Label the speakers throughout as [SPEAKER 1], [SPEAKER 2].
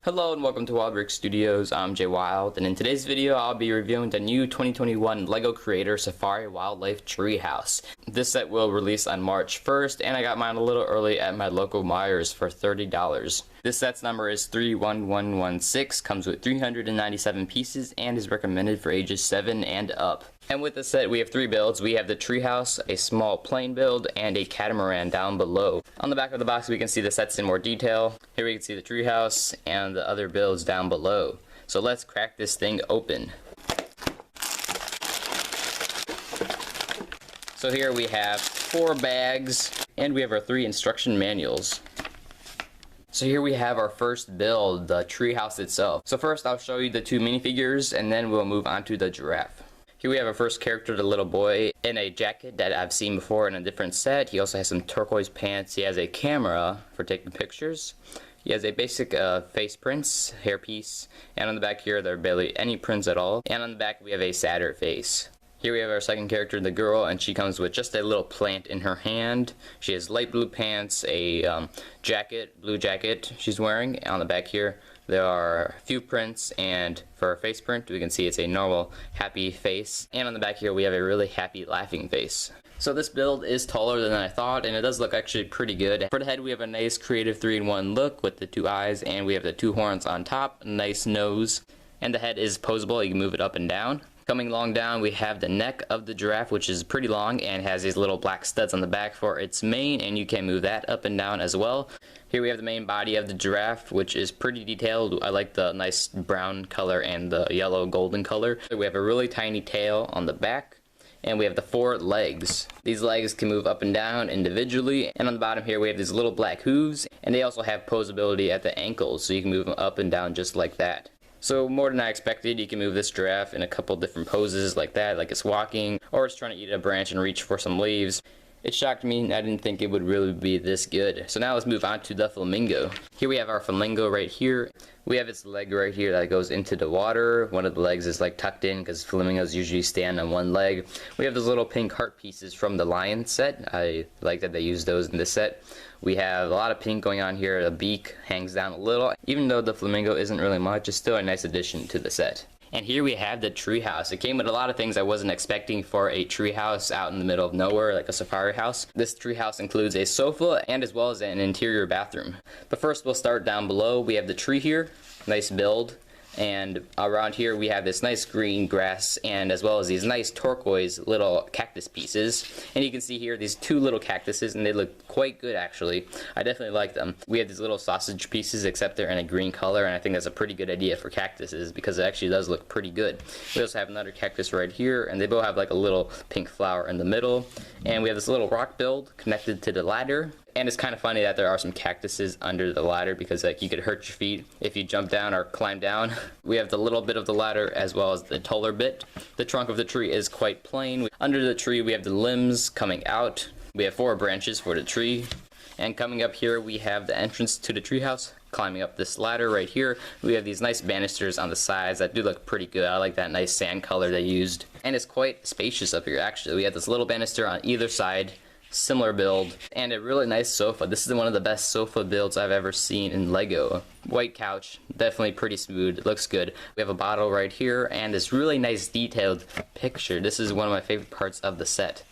[SPEAKER 1] Hello and welcome to WildBrickStudios. I'm Jay Wild, and in today's video I'll be reviewing the new 2021 LEGO Creator Safari Wildlife Treehouse. This set will release on March 1st, and I got mine a little early at my local Myers for $30. This set's number is 31116, comes with 397 pieces, and is recommended for ages 7 and up. And with the set we have 3 builds. We have the treehouse, a small plane build, and a catamaran down below. On the back of the box we can see the sets in more detail. Here we can see the treehouse and the other builds down below. So let's crack this thing open. So here we have 4 bags, and we have our 3 instruction manuals. So here we have our first build, the treehouse itself. So first I'll show you the 2 minifigures, and then we'll move on to the giraffe. Here we have our first character, the little boy, in a jacket that I've seen before in a different set. He also has some turquoise pants. He has a camera for taking pictures. He has a basic face prints, hairpiece, and on the back here there are barely any prints at all. And on the back we have a sadder face. Here we have our second character, the girl, and she comes with just a little plant in her hand. She has light blue pants, a jacket, blue jacket she's wearing. On the back here there are a few prints, and for her face print we can see it's a normal happy face, and on the back here we have a really happy laughing face. So this build is taller than I thought, and it does look actually pretty good. For the head we have a nice creative 3-in-1 look with the 2 eyes, and we have the 2 horns on top, a nice nose, and the head is posable. You can move it up and down. Coming along down we have the neck of the giraffe, which is pretty long and has these little black studs on the back for its mane, and you can move that up and down as well. Here we have the main body of the giraffe, which is pretty detailed. I like the nice brown color and the yellow golden color. We have a really tiny tail on the back, and we have the 4 legs. These legs can move up and down individually, and on the bottom here we have these little black hooves, and they also have posability at the ankles, so you can move them up and down just like that. So more than I expected. You can move this giraffe in a couple different poses like that, like it's walking, or it's trying to eat a branch and reach for some leaves. It shocked me. I didn't think it would really be this good. So now let's move on to the flamingo. Here we have our flamingo right here. We have its leg right here that goes into the water. One of the legs is like tucked in because flamingos usually stand on one leg. We have those little pink heart pieces from the lion set. I like that they use those in this set. We have a lot of pink going on here. The beak hangs down a little. Even though the flamingo isn't really much, it's still a nice addition to the set. And here we have the treehouse. It came with a lot of things I wasn't expecting for a treehouse out in the middle of nowhere, like a safari house. This treehouse includes a sofa and as well as an interior bathroom. But first we'll start down below. We have the tree here, nice build. And around here we have this nice green grass, and as well as these nice turquoise little cactus pieces. And you can see here these 2 little cactuses, and they look quite good actually. I definitely like them. We have these little sausage pieces, except they're in a green color, and I think that's a pretty good idea for cactuses because it actually does look pretty good. We also have another cactus right here, and they both have like a little pink flower in the middle. And we have this little rock build connected to the ladder. And it's kind of funny that there are some cactuses under the ladder because like you could hurt your feet if you jump down or climb down. We have the little bit of the ladder as well as the taller bit. The trunk of the tree is quite plain. Under the tree we have the limbs coming out. We have 4 branches for the tree. And coming up here we have the entrance to the treehouse. Climbing up this ladder right here, we have these nice banisters on the sides that do look pretty good. I like that nice sand color they used. And it's quite spacious up here actually. We have this little banister on either side. Similar build, and a really nice sofa. This is one of the best sofa builds I've ever seen in LEGO. White couch, definitely pretty smooth, it looks good. We have a bottle right here and this really nice detailed picture. This is one of my favorite parts of the set.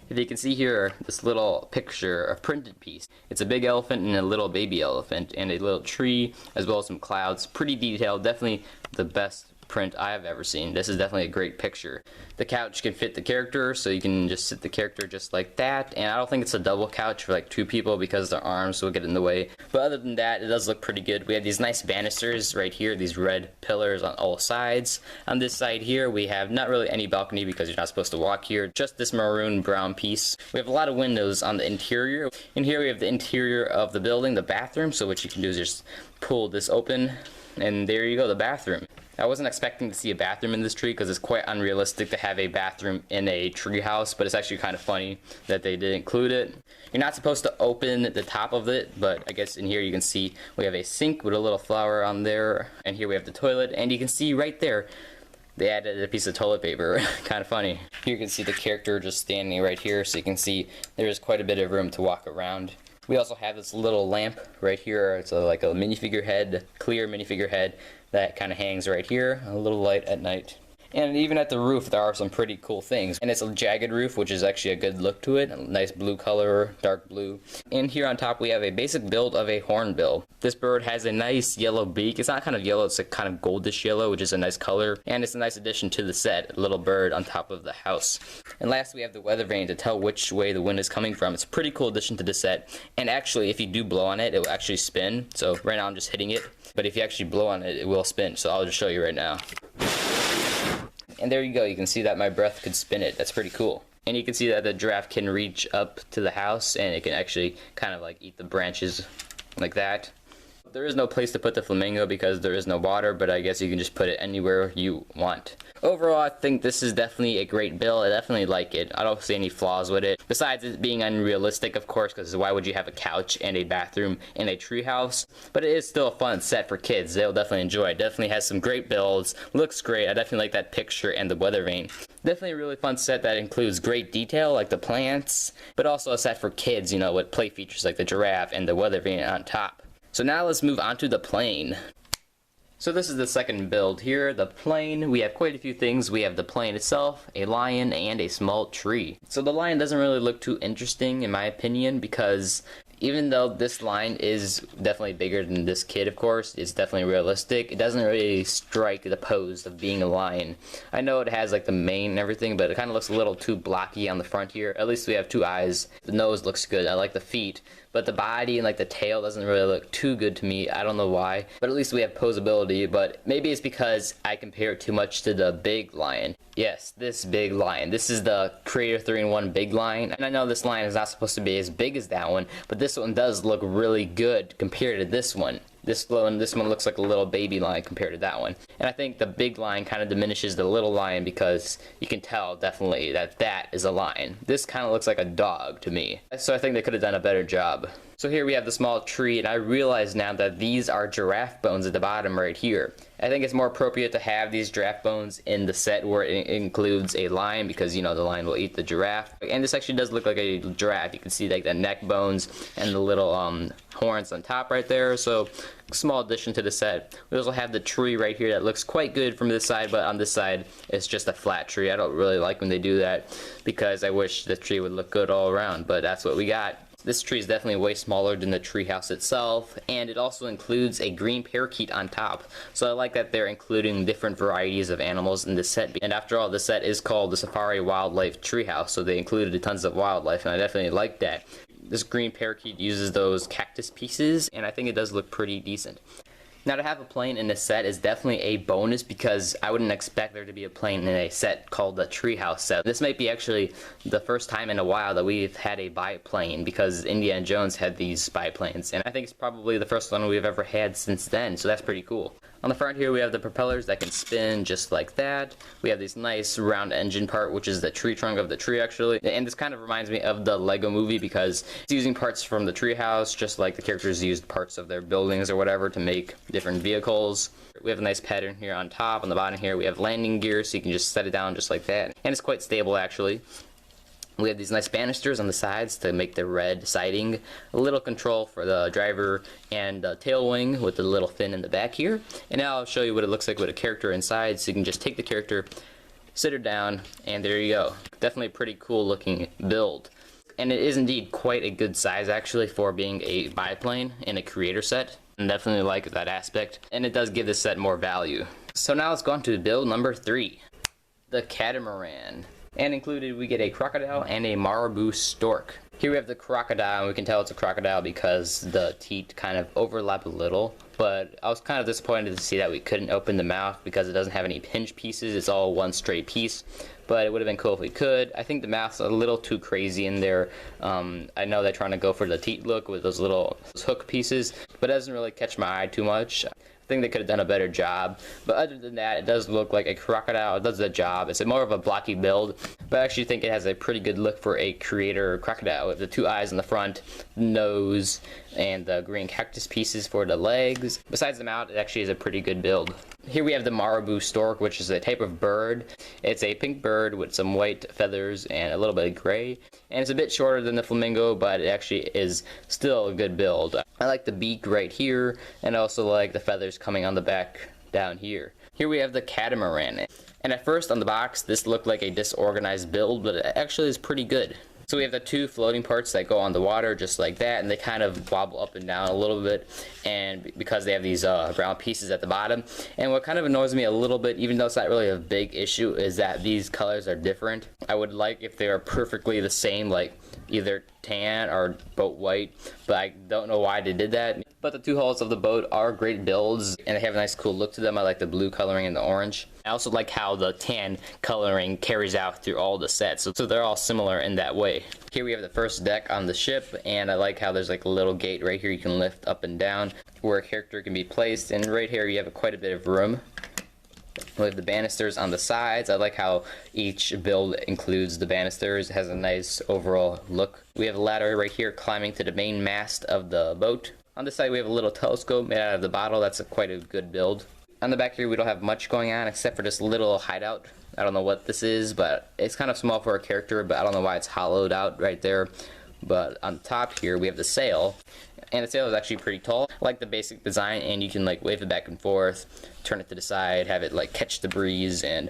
[SPEAKER 1] If you can see here, this little picture, a printed piece. It's a big elephant and a little baby elephant, and a little tree, as well as some clouds. Pretty detailed, definitely the best print I have ever seen. This is definitely a great picture. The couch can fit the character, so you can just sit the character just like that, and I don't think it's a double couch for like 2 people because their arms will get in the way. But other than that, it does look pretty good. We have these nice banisters right here, these red pillars on all sides. On this side here we have not really any balcony because you're not supposed to walk here, just this maroon brown piece. We have a lot of windows on the interior. In here we have the interior of the building, the bathroom, so what you can do is just pull this open, and there you go, the bathroom. I wasn't expecting to see a bathroom in this tree because it's quite unrealistic to have a bathroom in a treehouse, but it's actually kind of funny that they did include it. You're not supposed to open the top of it, but I guess in here you can see we have a sink with a little flower on there, and here we have the toilet, and you can see right there they added a piece of toilet paper. Kind of funny. Here you can see the character just standing right here, so you can see there's quite a bit of room to walk around. We also have this little lamp right here. It's like a minifigure head, clear minifigure head that kind of hangs right here. A little light at night. And even at the roof, there are some pretty cool things. And it's a jagged roof, which is actually a good look to it. A nice blue color, dark blue. And here on top, we have a basic build of a hornbill. This bird has a nice yellow beak. It's not kind of yellow, it's a kind of goldish yellow, which is a nice color. And it's a nice addition to the set, a little bird on top of the house. And last, we have the weather vane to tell which way the wind is coming from. It's a pretty cool addition to the set. And actually, if you do blow on it, it will actually spin. So right now, I'm just hitting it. But if you actually blow on it, it will spin. So I'll just show you right now. And there you go, you can see that my breath could spin it. That's pretty cool. And you can see that the giraffe can reach up to the house and it can actually kind of like eat the branches like that. There is no place to put the flamingo because there is no water, but I guess you can just put it anywhere you want. Overall, I think this is definitely a great build. I definitely like it. I don't see any flaws with it. Besides it being unrealistic, of course, because why would you have a couch and a bathroom in a treehouse? But it is still a fun set for kids. They'll definitely enjoy it. Definitely has some great builds. Looks great. I definitely like that picture and the weather vane. Definitely a really fun set that includes great detail like the plants, but also a set for kids, you know, with play features like the giraffe and the weather vane on top. So now let's move on to the plane. So this is the second build here, the plane. We have quite a few things. We have the plane itself, a lion, and a small tree. So the lion doesn't really look too interesting in my opinion because even though this lion is definitely bigger than this kid, of course, it's definitely realistic, it doesn't really strike the pose of being a lion. I know it has like the mane and everything, but it kind of looks a little too blocky on the front here. At least we have two eyes. The nose looks good. I like the feet. But the body and like the tail doesn't really look too good to me. I don't know why. But at least we have posability. But maybe it's because I compare it too much to the big lion. Yes, this big lion. This is the Creator 3-in-1 big lion. And I know this lion is not supposed to be as big as that one. But this one does look really good compared to this one. This one looks like a little baby lion compared to that one. And I think the big lion kind of diminishes the little lion because you can tell definitely that that is a lion. This kind of looks like a dog to me. So I think they could have done a better job. So here we have the small tree, and I realize now that these are giraffe bones at the bottom right here. I think it's more appropriate to have these giraffe bones in the set where it includes a lion because, you know, the lion will eat the giraffe. And this actually does look like a giraffe. You can see like the neck bones and the little horns on top right there. So small addition to the set. We also have the tree right here that looks quite good from this side, but on this side it's just a flat tree. I don't really like when they do that because I wish the tree would look good all around, but that's what we got. This tree is definitely way smaller than the treehouse itself, and it also includes a green parakeet on top. So I like that they're including different varieties of animals in this set. And after all, the set is called the Safari Wildlife Treehouse, so they included tons of wildlife, and I definitely like that. This green parakeet uses those cactus pieces, and I think it does look pretty decent. Now, to have a plane in this set is definitely a bonus because I wouldn't expect there to be a plane in a set called the Treehouse set. This might be actually the first time in a while that we've had a biplane because Indiana Jones had these biplanes, and I think it's probably the first one we've ever had since then, so that's pretty cool. On the front here we have the propellers that can spin just like that. We have this nice round engine part, which is the tree trunk of the tree actually. And this kind of reminds me of the Lego movie because it's using parts from the treehouse, just like the characters used parts of their buildings or whatever to make different vehicles. We have a nice pattern here on top. On the bottom here we have landing gear, so you can just set it down just like that. And it's quite stable actually. We have these nice banisters on the sides to make the red siding. A little control for the driver and the tail wing with the little fin in the back here. And now I'll show you what it looks like with a character inside. So you can just take the character, sit her down, and there you go. Definitely a pretty cool looking build. And it is indeed quite a good size actually for being a biplane in a creator set. And definitely like that aspect. And it does give this set more value. So now let's go on to build number 3. The Catamaran. And included we get a crocodile and a marabou stork. Here we have the crocodile, and we can tell it's a crocodile because the teeth kind of overlap a little. But I was kind of disappointed to see that we couldn't open the mouth because it doesn't have any pinch pieces. It's all one straight piece. But it would have been cool if we could. I think the mouth's a little too crazy in there. I know they're trying to go for the teeth look with those little hook pieces, but it doesn't really catch my eye too much. I think they could have done a better job, but other than that, it does look like a crocodile. It does the job. It's more of a blocky build, but I actually think it has a pretty good look for a creator crocodile with the two eyes in the front, nose, and the green cactus pieces for the legs. Besides the mouth, it actually is a pretty good build. Here we have the marabou stork, which is a type of bird. It's a pink bird with some white feathers and a little bit of gray. And it's a bit shorter than the flamingo, but it actually is still a good build. I like the beak right here, and I also like the feathers coming on the back down here. Here we have the catamaran. And at first on the box, this looked like a disorganized build, but it actually is pretty good. So we have the two floating parts that go on the water just like that, and they kind of wobble up and down a little bit, and because they have these round pieces at the bottom. And what kind of annoys me a little bit, even though it's not really a big issue, is that these colors are different. I would like if they were perfectly the same, like either tan or boat white, but I don't know why they did that. But the two hulls of the boat are great builds, and they have a nice cool look to them. I like the blue coloring and the orange. I also like how the tan coloring carries out through all the sets, so they're all similar in that way. Here we have the first deck on the ship, and I like how there's like a little gate right here you can lift up and down where a character can be placed, and right here you have quite a bit of room. We have the banisters on the sides. I like how each build includes the banisters. It has a nice overall look. We have a ladder right here climbing to the main mast of the boat. On this side we have a little telescope made out of the bottle. That's quite a good build. On the back here we don't have much going on except for this little hideout. I don't know what this is, but it's kind of small for a character, but I don't know why it's hollowed out right there. But on top here we have the sail, and the sail is actually pretty tall. I like the basic design, and you can like wave it back and forth, turn it to the side, have it like catch the breeze and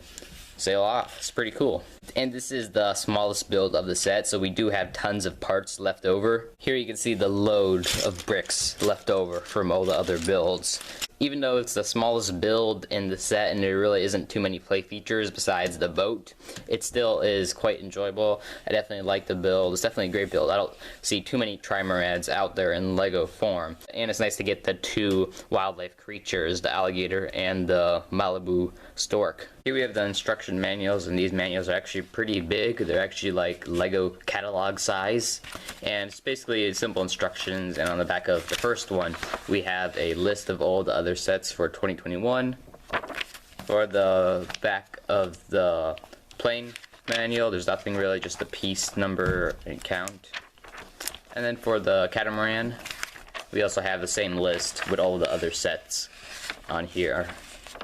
[SPEAKER 1] sail off. It's pretty cool. And this is the smallest build of the set, so we do have tons of parts left over. Here you can see the load of bricks left over from all the other builds. Even though it's the smallest build in the set and there really isn't too many play features besides the boat, it still is quite enjoyable. I definitely like the build. It's definitely a great build. I don't see too many trimarans out there in Lego form. And it's nice to get the two wildlife creatures, the alligator and the marabou stork. Here we have the instruction manuals, and these manuals are actually pretty big. They're actually like Lego catalog size, and it's basically simple instructions. And on the back of the first one we have a list of all the other sets for 2021. For the back of the plane manual, there's nothing really, just the piece number and count. And then for the catamaran, we also have the same list with all the other sets on here.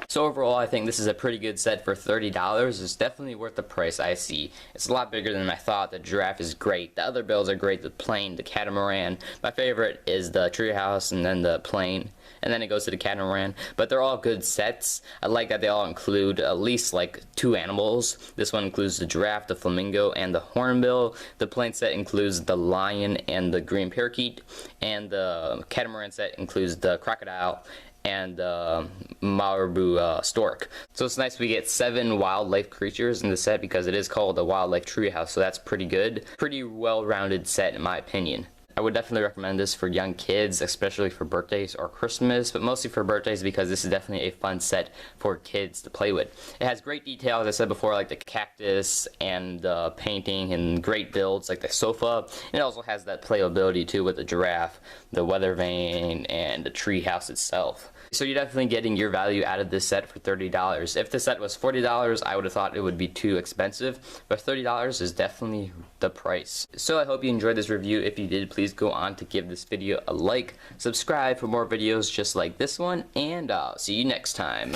[SPEAKER 1] So overall, I think this is a pretty good set for $30. It's definitely worth the price I see. It's a lot bigger than I thought. The giraffe is great. The other builds are great. The plane, the catamaran. My favorite is the treehouse, and then the plane, and then it goes to the catamaran. But they're all good sets. I like that they all include at least like 2 animals. This one includes the giraffe, the flamingo, and the hornbill. The plane set includes the lion and the green parakeet, and the catamaran set includes the crocodile and marabou stork. So it's nice we get 7 wildlife creatures in the set because it is called a wildlife treehouse, so that's pretty good. Pretty well-rounded set in my opinion. I would definitely recommend this for young kids, especially for birthdays or Christmas, but mostly for birthdays because this is definitely a fun set for kids to play with. It has great detail, as I said before, like the cactus and the painting, and great builds like the sofa. And it also has that playability too with the giraffe, the weather vane, and the treehouse itself. So you're definitely getting your value out of this set for $30. If the set was $40, I would have thought it would be too expensive, but $30 is definitely the price. So I hope you enjoyed this review. If you did, please go on to give this video a like, subscribe for more videos just like this one, and I'll see you next time.